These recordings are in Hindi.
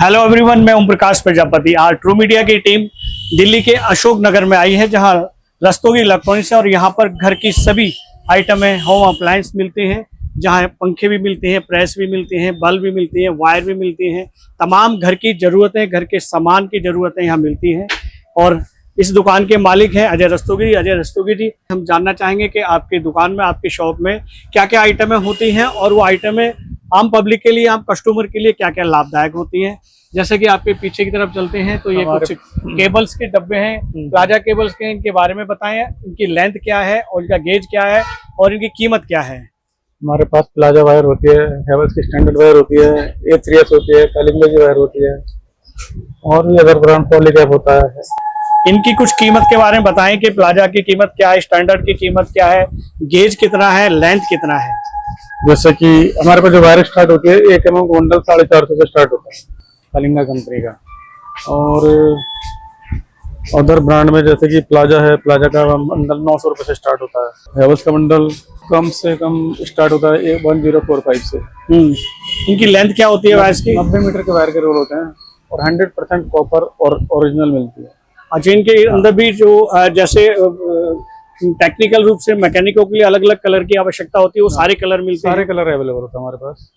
हेलो एवरीवन, मैं ओम प्रकाश प्रजापति। आज ट्रू मीडिया की टीम दिल्ली के अशोक नगर में आई है, जहां रस्तोगी इलेक्ट्रॉनिक्स है और यहां पर घर की सभी आइटमें, होम अप्लायंस मिलती हैं। जहां पंखे भी मिलते हैं, प्रेस भी मिलती हैं, बल्ब भी मिलती हैं, वायर भी मिलती हैं। तमाम घर की ज़रूरतें, घर के सामान की ज़रूरतें यहाँ मिलती हैं। और इस दुकान के मालिक हैं अजय रस्तोगी। अजय रस्तोगी जी, हम जानना चाहेंगे कि आपकी दुकान में, आपकी शॉप में क्या क्या आइटमें होती हैं और वो आइटमें आम पब्लिक के लिए, आम कस्टमर के लिए क्या क्या लाभदायक होती हैं। जैसे कि आपके पीछे की तरफ चलते हैं तो ये कुछ केबल्स के डब्बे हैं, प्लाजा केबल्स के। इनके बारे में बताएं, इनकी लेंथ क्या है और इनका गेज क्या है और इनकी कीमत क्या है। हमारे पास प्लाजा वायर होती है, हेवल्स की स्टैंडर्ड वायर होती है, A3S होती है, कालिंगा की वायर होती है और भी अदर ब्रांड पॉलीकैप होता है। इनकी कुछ कीमत के बारे में बताएं कि प्लाजा की कीमत क्या है, स्टैंडर्ड की कीमत क्या है, गेज कितना है, लेंथ कितना है। जैसे कि हमारे पास जो वायर स्टार्ट होती है 1 mm बंडल 450 से स्टार्ट होता है, कालिंगा कंपनी का। और अदर ब्रांड में जैसे कि प्लाजा है, प्लाजा का बंडल 900 रुपये से स्टार्ट होता है। हेवल्स का बंडल कम से कम स्टार्ट होता है 1045 से। इनकी लेंथ क्या होती है वायर की? 90 मीटर के वायर के रोल होते हैं और 100% कॉपर और ओरिजिनल मिलती है। अच्छा, इनके अंदर भी जो जैसे टेक्निकल रूप से मैकेनिकों के लिए अलग अलग कलर की आवश्यकता होती है, वो सारे कलर मिलते हैं? सारे कलर अवेलेबल होता है हमारे पास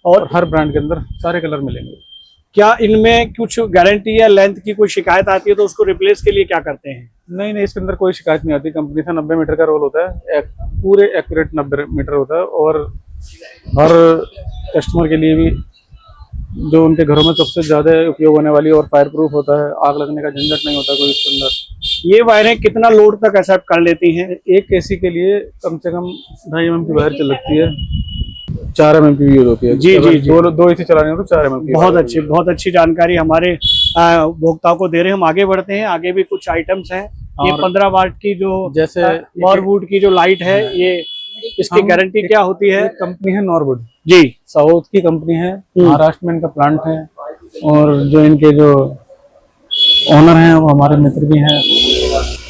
और हर ब्रांड के अंदर सारे कलर मिलेंगे। क्या इनमें कुछ गारंटी या लेंथ की कोई शिकायत आती है तो उसको रिप्लेस के लिए क्या करते हैं? नहीं, इसके अंदर कोई शिकायत नहीं आती। कंपनी से 90 मीटर का रोल होता है, पूरे एक्यूरेट 90 मीटर होता है। और हर कस्टमर के लिए भी जो उनके घरों में सबसे ज्यादा उपयोग होने वाली और फायर प्रूफ होता है, आग लगने का झंझट नहीं होता कोई इसके अंदर। ये वायरें कितना लोड तक एक्सेप्ट कर लेती हैं? एक एसी के लिए कम से कम 2.5 mm की वायर चल लगती है, 4 mm की यूज होती है। जी जी जी, दो एसी चलाने हो तो 4 mm की। बहुत अच्छी जानकारी हमारे उपभोक्ताओं को दे रहे हैं। हम आगे बढ़ते हैं, आगे भी कुछ आइटम्स हैं। ये 15 वाट की जो जैसे नॉरवुड की जो लाइट है, ये इसकी गारंटी क्या होती है? कंपनी है नॉरवुड जी, साउथ की कंपनी है, महाराष्ट्र में इनका प्लांट है। और जो इनके जो ओनर हैं वो हमारे मित्र भी हैं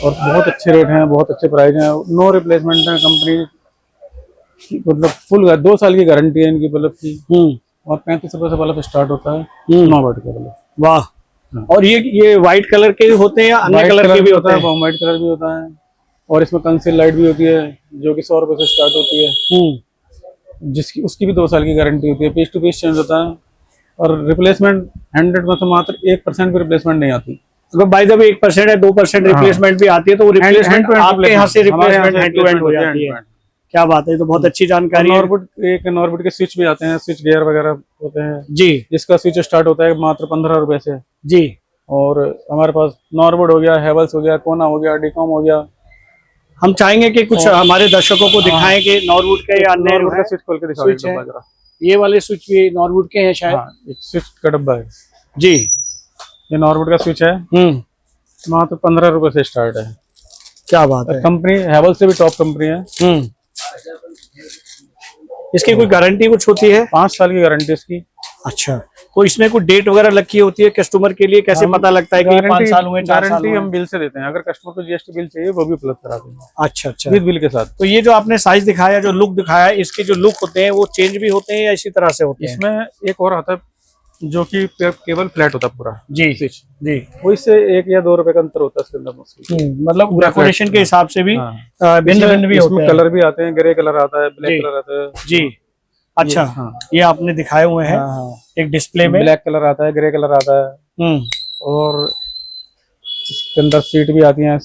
और बहुत अच्छे रेट हैं, बहुत अच्छे प्राइस हैं। नो रिप्लेसमेंट है कंपनी, मतलब फुल 2 साल की गारंटी है इनकी बल्ब की। और 35 रुपए से बल्ब स्टार्ट होता है 9 वाट का बल्ब। वाह। और ये व्हाइट कलर के होते हैं या अन्य कलर के भी होते हैं? व्हाइट कलर भी होता है और इसमें कंसील लाइट भी होती है जो कि 100 रुपए से स्टार्ट होती है, जिसकी उसकी भी 2 साल की गारंटी होती है। पीस टू पीस चेंज होता है और रिप्लेसमेंट 100 में से मात्र 1% भी रिप्लेसमेंट नहीं आती। तो भाई जब 1% है, 2% रिप्लेसमेंट भी आती है तो वो रिप्लेसमेंट आपके यहाँ से रिप्लेसमेंट हैंड टू हैंड हो जाती है। क्या बात है, तो बहुत अच्छी जानकारी है। नॉरवुड के स्विच भी आते हैं, स्विच गियर वगैरह होते हैं जी, जिसका स्विच स्टार्ट होता है मात्र 15 रुपए से जी। और हमारे पास नॉरवुड हो गया, हेवल्स हो गया, कोना हो गया, डीकॉम हो गया। हम चाहेंगे कि कुछ हमारे दर्शकों को दिखाएं कि नॉरवुड के या अन्य स्विच खोल के दिखाओ। ये वाले स्विच भी नॉरवुड के हैं शायद? एक स्विच का डब्बा है जी, ये नॉरवुड का स्विच है, मात्र 15 रुपए से स्टार्ट है। क्या बात है। कंपनी हेवल्स से भी टॉप कंपनी है। इसकी कोई गारंटी कुछ होती है? 5 साल की गारंटी इसकी। अच्छा, तो इसमें कोई डेट वगैरह रखी होती है कस्टमर के लिए? कैसे पता लगता है कि 5 साल हुए, 4 साल हुए? हम बिल से देते हैं, अगर कस्टमर को जीएसटी बिल चाहिए वो भी उपलब्ध कराते हैं। अच्छा अच्छा, विद बिल के साथ। तो ये जो आपने साइज दिखाया, जो लुक दिखाया, इसके जो लुक होते हैं वो चेंज भी होते हैं या इसी तरह से होते हैं? इसमें एक और आता है जो कि केबल फ्लैट होता है पूरा। जी जी, वो इससे 1 या 2 रुपए का अंतर होता है इसके अंदर। मतलब डेकोरेशन के हिसाब से भी भिन्न भिन्न भी होते हैं। कलर भी आते हैं, ग्रे कलर आता है, ब्लैक कलर आता है। जी, अच्छा। ये आपने दिखाए हुए हैं एक डिस्प्ले में। ब्लैक कलर आता है, ग्रे कलर आता है और इसके अंदर सीट भी आती हैं,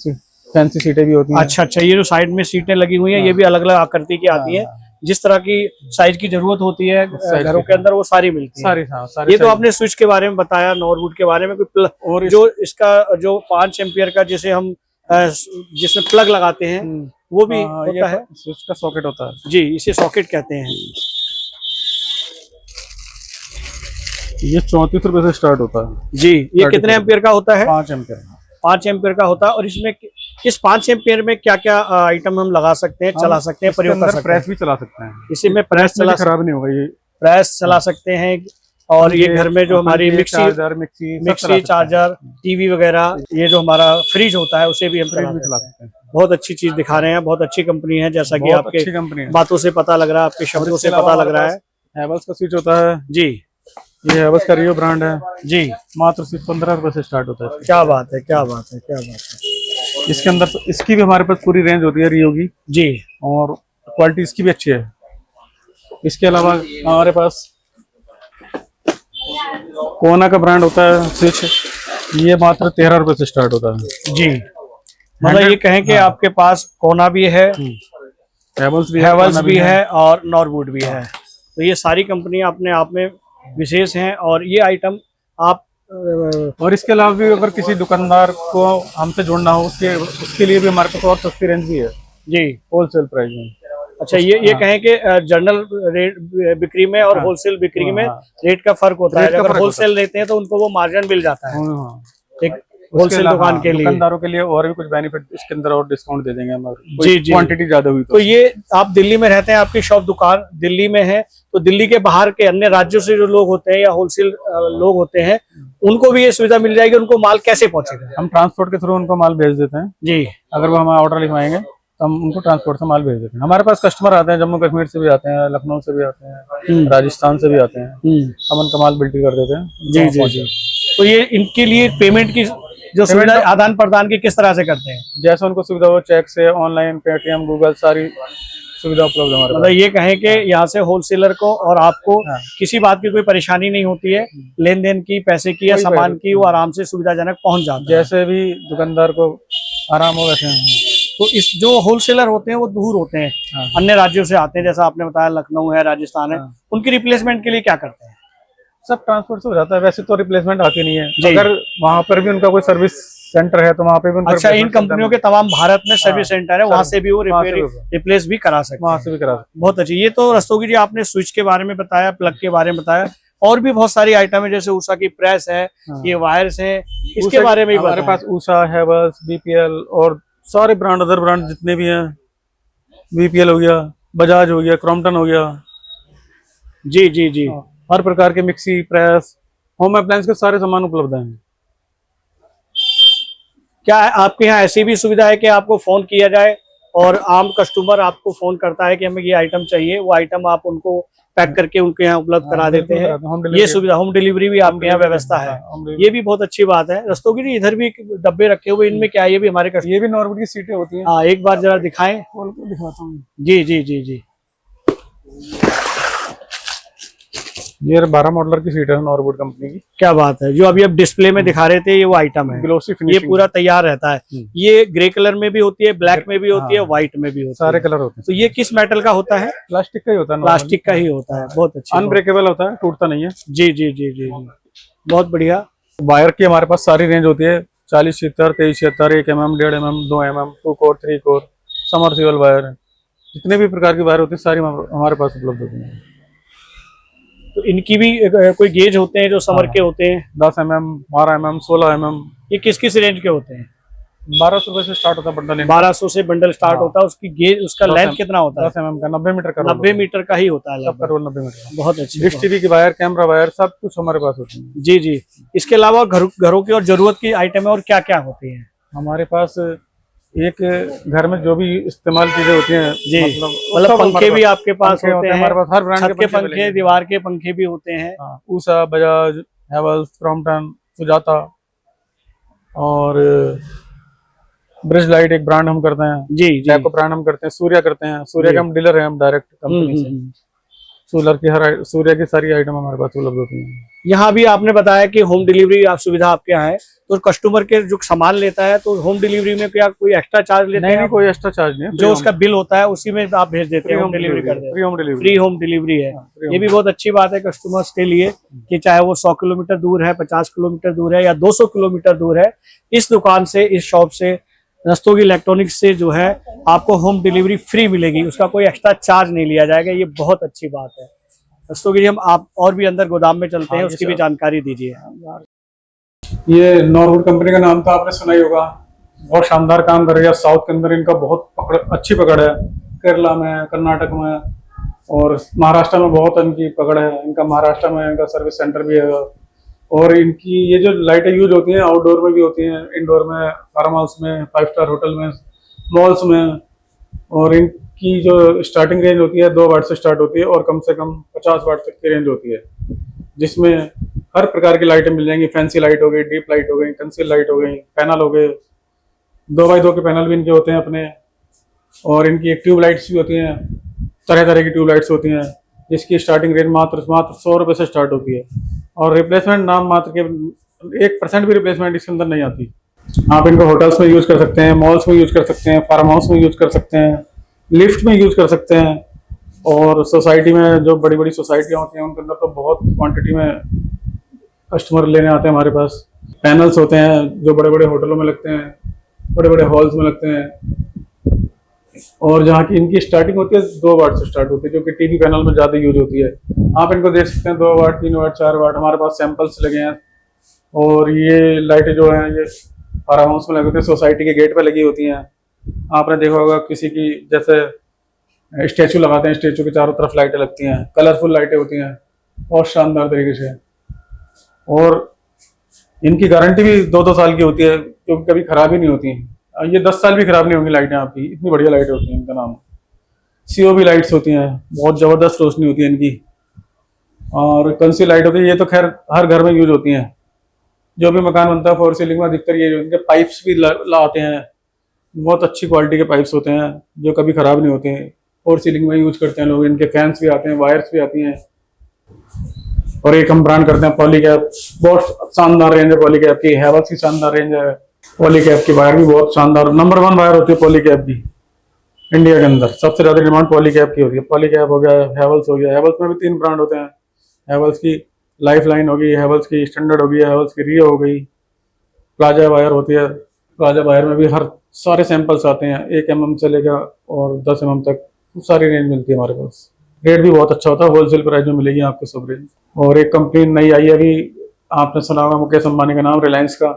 फैंसी सीटें भी होती हैं। अच्छा अच्छा, ये जो साइड में सीटें लगी हुई हैं ये भी अलग अलग आकृति की आती हैं, जिस तरह की साइज की जरूरत होती है घरों के अंदर वो सारी मिलती है। सारी ये तो आपने स्विच के बारे में बताया, नॉरवुड के बारे में। कोई और जो इसका जो 5 एम्पियर का जिसे हम जिसमें प्लग लगाते हैं वो भी होता है? स्विच का सॉकेट होता है जी, इसे सॉकेट कहते हैं। ये 34 रुपए से स्टार्ट होता है जी। ये कितने एम्पियर का होता है? 5 एम्पियर। 5 एम्पियर का होता है। और इसमें इस 5 एम्पियर में क्या क्या आइटम हम लगा सकते हैं, चला सकते हैं, प्रयोग कर सकते हैं? प्रेस भी चला सकते हैं, इसी में प्रेस चला, खराब नहीं होगा ये। प्रेस चला सकते हैं। और ये घर में जो हमारी मिक्सी, चार्जर, टीवी वगैरह, ये जो हमारा फ्रिज होता है उसे भी हम चला सकते हैं। बहुत अच्छी चीज दिखा रहे हैं, बहुत अच्छी कंपनी है, जैसा कि आपके बातों से पता लग रहा है, आपके शब्दों से पता लग रहा है। हेवल्स का स्विच होता है जी, ये हैवेल्स का रियो ब्रांड है, जी। मात्र सिर्फ 15 रुपए से स्टार्ट होता है। क्या बात है, क्या बात है, क्या बात है। इसके अंदर इसकी भी हमारे पास पूरी रेंज होती है रियो की, जी। और क्वालिटी इसकी भी अच्छी है। इसके अलावा हमारे पास कोना का ब्रांड होता है स्विच, ये मात्र 13 रुपए से स्टार्ट होता है। जी, मतलब ये कहें कि आपके पास कोना भी है, हैवेल्स हैवेल्स भी है और नॉरवुड भी है। तो ये सारी कंपनियां अपने आप में विशेष हैं। और ये आइटम आप और इसके अलावा भी अगर किसी दुकानदार को हमसे जोड़ना हो उसके लिए भी हमारे पास और सस्ती रेंज भी है जी, होलसेल प्राइस में। अच्छा, ये कहें कि जनरल रेट बिक्री में और होलसेल बिक्री में रेट का फर्क होता है। अगर होलसेल लेते हैं तो उनको वो मार्जिन मिल जाता है एक होलसेल दुकान के लिए। दुकानदारों के लिए और भी कुछ बेनिफिट इसके अंदर और डिस्काउंट दे देंगे हम, जी जी, क्वांटिटी ज्यादा हुई तो ये आप दिल्ली में रहते हैं, आपकी शॉप दुकान दिल्ली में है, तो दिल्ली के बाहर के अन्य राज्यों से जो लोग होते हैं या होलसेल लोग होते हैं उनको भी ये सुविधा मिल जाएगी। उनको माल कैसे पहुंचेगा? हम ट्रांसपोर्ट के थ्रू उनको माल भेज देते हैं जी। अगर वो हमारा ऑर्डर लिखवाएंगे तो हम उनको ट्रांसपोर्ट से माल भेज देते हैं। हमारे पास कस्टमर आते हैं, जम्मू कश्मीर से भी आते हैं, लखनऊ से भी आते हैं, राजस्थान से भी आते हैं, हम उनका माल बिल्टी कर देते हैं। जी जी जी। तो ये इनके लिए पेमेंट की जो सुविधा आदान प्रदान की किस तरह से करते हैं? जैसे उनको सुविधा हो, चेक से, ऑनलाइन, पेटीएम, गूगल, सारी सुविधा उपलब्ध है हमारे पास। मतलब ये कहें कि यहाँ से होलसेलर को और आपको किसी बात की कोई परेशानी नहीं होती है, लेन देन की, पैसे की या सामान की, वो आराम से सुविधाजनक पहुंच जाता है। जैसे भी दुकानदार को आराम हो वैसे। तो इस जो होलसेलर होते हैं वो दूर होते हैं, अन्य राज्यों से आते हैं, जैसा आपने बताया लखनऊ है, राजस्थान है, उनकी रिप्लेसमेंट के लिए क्या करते हैं? सब ट्रांसपोर्ट से हो जाता है, वैसे तो रिप्लेसमेंट आती नहीं है। अगर वहाँ पर भी उनका कोई सर्विस सेंटर है तो वहाँ पे भी उनका अच्छा, इन कंपनियों के तमाम भारत में सर्विस सेंटर है, वहाँ से भी वो रिप्लेस भी करा सकते हैं। वहाँ से भी करा सकते हैं। बहुत अच्छी। ये तो रस्तोगी जी आपने स्विच के बारे में बताया, प्लग के बारे में बताया, और भी बहुत सारी आइटम है, जैसे उषा की प्रेस है, ये वायर्स है, इसके बारे में हमारे पास उषा, हैवेल्स, बीपीएल और सारे ब्रांड, अदर ब्रांड जितने भी हैं, बीपीएल हो गया, बजाज हो गया, क्रॉम्पटन हो गया। जी जी जी। हर प्रकार के मिक्सी, प्रेस, होम अप्लायंस के सारे सामान उपलब्ध हैं। क्या आपके यहाँ ऐसी भी सुविधा है कि आपको फोन किया जाए और आम कस्टमर आपको फोन करता है कि हमें ये आइटम चाहिए, वो आइटम आप उनको पैक करके उनके यहाँ उपलब्ध करा देते हैं? ये सुविधा, होम डिलीवरी भी आपके यहाँ व्यवस्था है, ये भी बहुत अच्छी बात है। रस्तोगी जी इधर भी डब्बे रखे हुए, इनमें क्या है? ये भी हमारे ये भी नॉर्वुड की सीटें होती हैं। हाँ, एक बार जरा दिखाएं। दिखाता हूँ। जी जी जी जी। ये 12 मॉडलर की सीट है नॉर्वुड कंपनी की। क्या बात है। जो अभी अब डिस्प्ले में दिखा रहे थे, ये वो आइटम है, ग्लोसी ये फिनिशिंग, पूरा तैयार रहता है। ये ग्रे कलर में भी होती है, ब्लैक में भी होती है, व्हाइट में भी होती है, सारे कलर होते हैं। तो ये किस मेटल का होता है? प्लास्टिक का ही होता है। प्लास्टिक का ही होता है। बहुत अच्छा, अनब्रेकेबल होता है, टूटता नहीं है। जी जी जी जी, बहुत बढ़िया। वायर की हमारे पास सारी रेंज होती है, 40, 70, 23, 76, 1 mm, 1.5 mm, 2 mm, 2 core, 3 core, submersible wire, जितने भी प्रकार की वायर होती है सारी हमारे पास उपलब्ध होती है। तो इनकी भी कोई गेज होते हैं जो समर के होते हैं? 10 mm, 12 mm, 16 mm। ये किस किस रेंज के होते हैं? 1200 रुपए से स्टार्ट होता है बंडल। 1200 से बंडल स्टार्ट होता है। उसकी गेज, उसका लेंथ कितना होता है? 10 mm का, 90 मीटर का। 90 मीटर का ही होता है सबका रोल 90 मीटर। बहुत अच्छी। डिश टीवी की वायर, कैमरा वायर, सब कुछ हमारे पास होती है। जी जी। इसके अलावा घरों की और जरूरत की आइटम है और क्या क्या होती है हमारे पास? एक घर में जो भी इस्तेमाल चीजें होती हैं, जी, मतलब पंखे भी आपके पास होते हैं, हमारे पास हर ब्रांड के पंखे, दीवार के पंखे भी होते हैं। उषा, बजाज, हैवेल्स, क्रॉम्पटन, सुजाता और ब्रिज लाइट एक ब्रांड हम करते हैं। जी जी। जैको ब्रांड हम करते हैं, सूर्या करते हैं। सूर्या के हम डीलर हैं, हम डायरेक्ट कंपनी से। सोलर की सूर्या की सारी आइटम हमारे पास उपलब्ध होती है। यहाँ भी आपने बताया कि होम डिलीवरी आप सुविधा आपके यहाँ है, तो कस्टमर के जो सामान लेता है तो होम डिलीवरी में क्या कोई एक्स्ट्रा चार्ज लेते हैं? नहीं, कोई एक्स्ट्रा चार्ज नहीं है। जो उसका बिल होता है उसी में आप भेज देते हैं, होम डिलीवरी कर देते हैं। फ्री होम डिलीवरी है। ये भी बहुत अच्छी बात है कस्टमर्स के लिए कि चाहे वो 100 किलोमीटर दूर है, 50 किलोमीटर दूर है या 200 किलोमीटर दूर है, इस दुकान से, इस शॉप से, रस्तोगी इलेक्ट्रॉनिक्स से जो है आपको होम डिलीवरी फ्री मिलेगी, उसका कोई एक्स्ट्रा चार्ज नहीं लिया जाएगा। ये बहुत अच्छी बात है। रस्तोगी जी, हम आप और भी अंदर गोदाम में चलते हैं, उसकी भी जानकारी दीजिए। ये नॉर्वुड कंपनी का नाम तो आपने सुना ही होगा, बहुत शानदार काम कर रही है। साउथ के अंदर इनका बहुत अच्छी पकड़ है, केरला में, कर्नाटक में और महाराष्ट्र में बहुत इनकी पकड़ है। इनका महाराष्ट्र में इनका सर्विस सेंटर भी है। और इनकी ये जो लाइटें यूज होती हैं, आउटडोर में भी होती हैं, इंडोर में, फार्म हाउस में, 5 स्टार होटल में, मॉल्स में। और इनकी जो स्टार्टिंग रेंज होती है 2 वाट से स्टार्ट होती है और कम से कम 50 वाट तक की रेंज होती है। जिसमें हर प्रकार की लाइटें मिल जाएंगी। फैंसी लाइट हो गई, डीप लाइट हो गई, कंसील लाइट हो गई, पैनल हो गए, 2x2 के पैनल भी इनके होते हैं अपने। और इनकी एक ट्यूब लाइट्स भी होती हैं, तरह तरह की ट्यूब लाइट्स होती हैं, जिसकी स्टार्टिंग रेंज मात्र 100 रुपये से स्टार्ट होती है। और रिप्लेसमेंट नाम मात्र के 1% भी रिप्लेसमेंट इसके अंदर नहीं आती। आप इनको होटल्स में यूज कर सकते हैं, मॉल्स में यूज कर सकते हैं, फार्म हाउस में यूज कर सकते हैं, लिफ्ट में यूज कर सकते हैं। और सोसाइटी में जो बड़ी बड़ी सोसाइटियाँ होती हैं उनके अंदर तो बहुत क्वांटिटी में कस्टमर लेने आते हैं हमारे पास। पैनल्स होते हैं जो बड़े बड़े होटलों में लगते हैं, बड़े बड़े हॉल्स में लगते हैं। और जहाँ की इनकी स्टार्टिंग होती है 2 वाट से स्टार्ट होती है, जो कि टीवी पैनल में ज़्यादा यूज होती है। आप इनको देख सकते हैं 2 वाट, 3 वाट, 4 वाट, हमारे पास सैंपल्स लगे हैं। और ये लाइटें जो हैं ये फार्म हाउस में लगे होते हैं, सोसाइटी के गेट पे लगी होती हैं। आपने देखा होगा किसी की जैसे स्टैचू लगाते हैं, स्टैचू के चारों तरफ लाइटें लगती हैं, कलरफुल लाइटें होती हैं, बहुत शानदार तरीके से। और इनकी गारंटी भी 2-2 साल की होती है, क्योंकि कभी खराब ही नहीं होती हैं। ये 10 साल भी खराब नहीं होंगी लाइटें आपकी, इतनी बढ़िया लाइटें होती हैं। इनका नाम COB लाइट्स होती हैं, बहुत ज़बरदस्त रोशनी होती है इनकी। और कंसी लाइट होती है, ये तो खैर हर घर में यूज होती हैं। जो भी मकान बनता है 4 सीलिंग में अधिकतर ये इनके पाइप्स भी लाते हैं, बहुत अच्छी क्वालिटी के पाइप्स होते हैं जो कभी ख़राब नहीं होते हैं। 4 सीलिंग में यूज करते हैं लोग। इनके फैंस भी आते हैं, वायर्स भी आती हैं। और एक हम ब्रांड करते हैं पॉलीकैप, बहुत शानदार रेंज है पॉलीकैप की। हैवेल्स की शानदार रेंज है पॉलीकैप की। वायर भी बहुत शानदार, नंबर 1 वायर होती है पॉलीकैप की। इंडिया के अंदर सबसे ज़्यादा डिमांड पॉलीकैप की होती है। पॉलीकैप हो गया, हैवेल्स हो गया। हैवेल्स में भी 3 ब्रांड होते हैं। हैवेल्स की लाइफ लाइन होगी, हैवेल्स की स्टैंडर्ड होगी, हैवेल्स की रियो हो गई। प्लाजा वायर होती है, प्लाजा वायर में भी हर सारे सैंपल्स आते हैं, 1 mm से लेकर और 10 mm तक सारी रेंज मिलती है हमारे पास। रेट भी बहुत अच्छा होता है, होलसेल प्राइस में मिलेगी आपको सब रेंज। और एक कंपनी नई आई है अभी, आपने सुना होगा मुकेश अंबानी का नाम, रिलायंस का।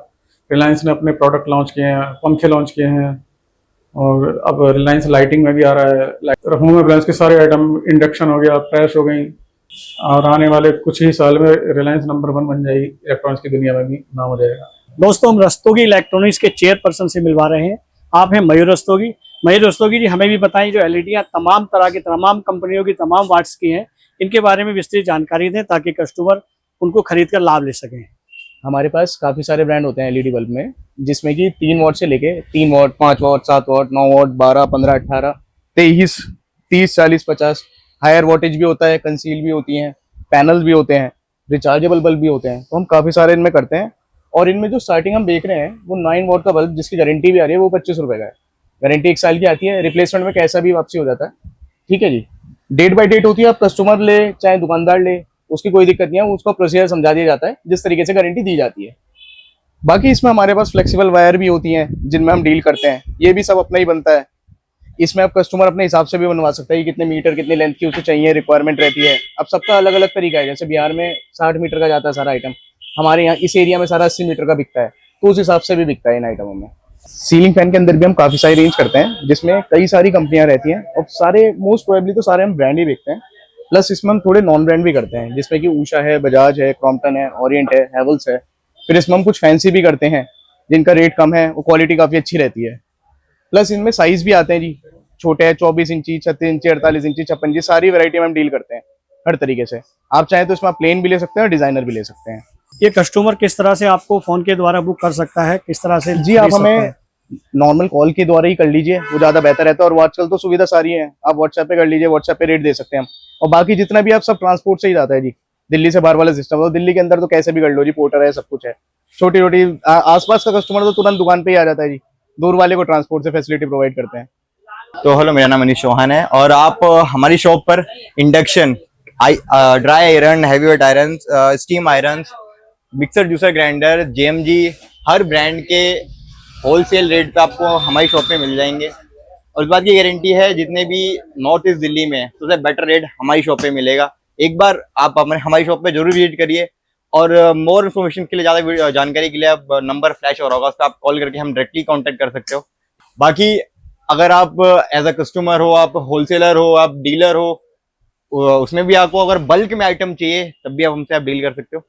रिलायंस ने अपने प्रोडक्ट लॉन्च किए हैं, पंखे लॉन्च किए हैं। और अब रिलायंस लाइटिंग में भी आ रहा है। होम अप्लायंस के सारे आइटम, इंडक्शन हो गया, प्रेस हो गई। और आने वाले कुछ ही साल में रिलायंस नंबर 1 बन जाएगी, इलेक्ट्रॉनिक्स की दुनिया में भी नाम हो जाएगा। दोस्तों, हम रस्तोगी इलेक्ट्रॉनिक्स के चेयरपर्सन से मिलवा रहे हैं। आप हैं मयूर रस्तोगी। मयूर रस्तोगी जी, हमें भी बताएं, जो एलईडियां तमाम तरह की, तमाम कंपनियों की, तमाम वाट्स की हैं, इनके बारे में विस्तृत जानकारी दें ताकि कस्टमर उनको खरीद कर लाभ ले सकें। हमारे पास काफ़ी सारे ब्रांड होते हैं एलईडी बल्ब में, जिसमें कि 3 वॉट से लेके 3 watt, 5 watt, 7 watt, 9 watt, 12, 15, 18, 23, 30, 40, 50 higher voltage भी होता है, कंसील भी होती हैं, पैनल भी होते हैं, रिचार्जेबल बल्ब भी होते हैं। तो हम काफ़ी सारे इनमें करते हैं। और इनमें जो स्टार्टिंग हम देख रहे हैं वो 9 वॉट का बल्ब, जिसकी गारंटी भी आ रही है, वो 25 रुपये का है। गारंटी 1 साल की आती है, रिप्लेसमेंट में कैसा भी वापसी हो जाता है। ठीक है जी, डेट बाय डेट होती है। आप कस्टमर ले चाहे दुकानदार ले, उसकी कोई दिक्कत नहीं है, उसको प्रोसीजर समझा दिया जाता है जिस तरीके से गारंटी दी जाती है। बाकी इसमें हमारे पास फ्लेक्सिबल वायर भी होती हैं जिनमें हम डील करते हैं, ये भी सब अपना ही बनता है। इसमें आप कस्टमर अपने हिसाब से भी बनवा सकता है, कितने मीटर, कितनी लेंथ की उसे चाहिए, रिक्वायरमेंट रहती है। अब सबका अलग अलग तरीका है। जैसे बिहार में 60 मीटर का जाता है सारा आइटम, हमारे यहाँ इस एरिया में सारा 80 मीटर का बिकता है, तो उस हिसाब से भी बिकता है इन आइटमों में। सीलिंग फैन के अंदर भी हम काफी सारी रेंज करते हैं, जिसमें कई सारी कंपनियां रहती हैं और सारे मोस्ट प्रोबेबली तो सारे हम ब्रांड ही बेचते हैं। प्लस इसमें हम थोड़े नॉन ब्रांड भी करते हैं, जिसमें कि ऊषा है, बजाज है, क्रॉम्पटन है, ओरिएंट है, हैवेल्स है। फिर इसमें हम कुछ फैंसी भी करते हैं जिनका रेट कम है, वो क्वालिटी काफी अच्छी रहती है। प्लस इनमें साइज भी आते हैं जी, छोटे है 24 इंची, 36 इंची, 48 इंची, 56 इंची, सारी वैरायटी में हम डील करते हैं हर तरीके से। आप चाहें तो इसमें आप प्लेन भी ले सकते हैं और डिजाइनर भी ले सकते हैं। ये कस्टमर किस तरह से आपको फोन के द्वारा बुक कर सकता है, किस तरह से? जी, आप हमें नॉर्मल कॉल के द्वारा ही कर लीजिए, वो ज्यादा बेहतर रहता है। और आजकल तो सुविधा सारी है, आप व्हाट्सएप पे कर लीजिए, व्हाट्सएप पे रेट दे सकते हैं हम। और बाकी जितना भी आप सब ट्रांसपोर्ट से ही जाता है जी, दिल्ली से बाहर वाला सिस्टम है। दिल्ली के अंदर तो कैसे भी कर लो जी, पोर्टर है, सब कुछ है। छोटी छोटी आसपास का कस्टमर तो तुरंत दुकान पे ही आ जाता है जी, दूर वाले को ट्रांसपोर्ट से फैसिलिटी प्रोवाइड करते हैं। तो हेलो, मेरा नाम अनीश चौहान है और आप हमारी शॉप पर induction, dry iron, heavy weight iron, steam iron, mixer, juicer, grinder, JMG, हर ब्रांड के होलसेल रेट पे आपको हमारी शॉप पे मिल जाएंगे। और इस बात की गारंटी है, जितने भी नॉर्थ ईस्ट दिल्ली में सबसे बेटर रेट हमारी शॉप पे मिलेगा। एक बार आप हमारी शॉप पे जरूर विजिट करिए। और मोर इन्फॉर्मेशन के लिए, ज़्यादा जानकारी के लिए आप नंबर फ्लैश हो रहा होगा, उस पर आप कॉल करके हम डायरेक्टली कांटेक्ट कर सकते हो। बाकी अगर आप एज अ कस्टमर हो, आप होलसेलर हो, आप डीलर हो, उसमें भी आपको अगर बल्क में आइटम चाहिए तब भी आप हमसे आप डील कर सकते हो।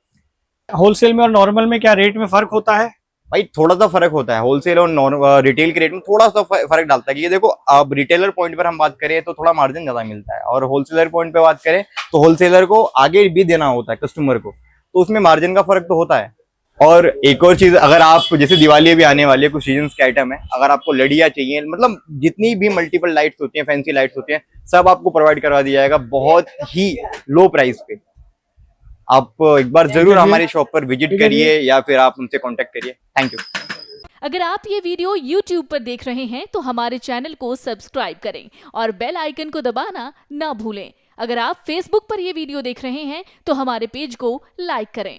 होलसेल में और नॉर्मल में क्या रेट में फर्क होता है? भाई थोड़ा सा फर्क होता है, होलसेल और रिटेल के रेट में थोड़ा सा फर्क डालता है कि ये देखो अब रिटेलर पॉइंट पर हम बात करें तो थोड़ा मार्जिन ज्यादा मिलता है, और होलसेलर पॉइंट पे बात करें तो होलसेलर को आगे भी देना होता है कस्टमर को, तो उसमें मार्जिन का फर्क तो होता है। और एक और चीज, अगर आप जैसे दिवाली भी आने वाली है, कुछ सीजन के आइटम है, अगर आपको लड़ियां चाहिए, मतलब जितनी भी मल्टीपल लाइट्स होती हैं, फैंसी लाइट्स होती हैं, सब आपको प्रोवाइड करवा दिया जाएगा बहुत ही लो प्राइस पे। आप एक बार जरूर हमारी शॉप पर विजिट करिए या फिर आप हमसे कांटेक्ट करिए। Thank you. अगर आप ये वीडियो YouTube पर देख रहे हैं तो हमारे चैनल को सब्सक्राइब करें और बेल आइकन को दबाना ना भूलें। अगर आप Facebook पर ये वीडियो देख रहे हैं तो हमारे पेज को लाइक करें।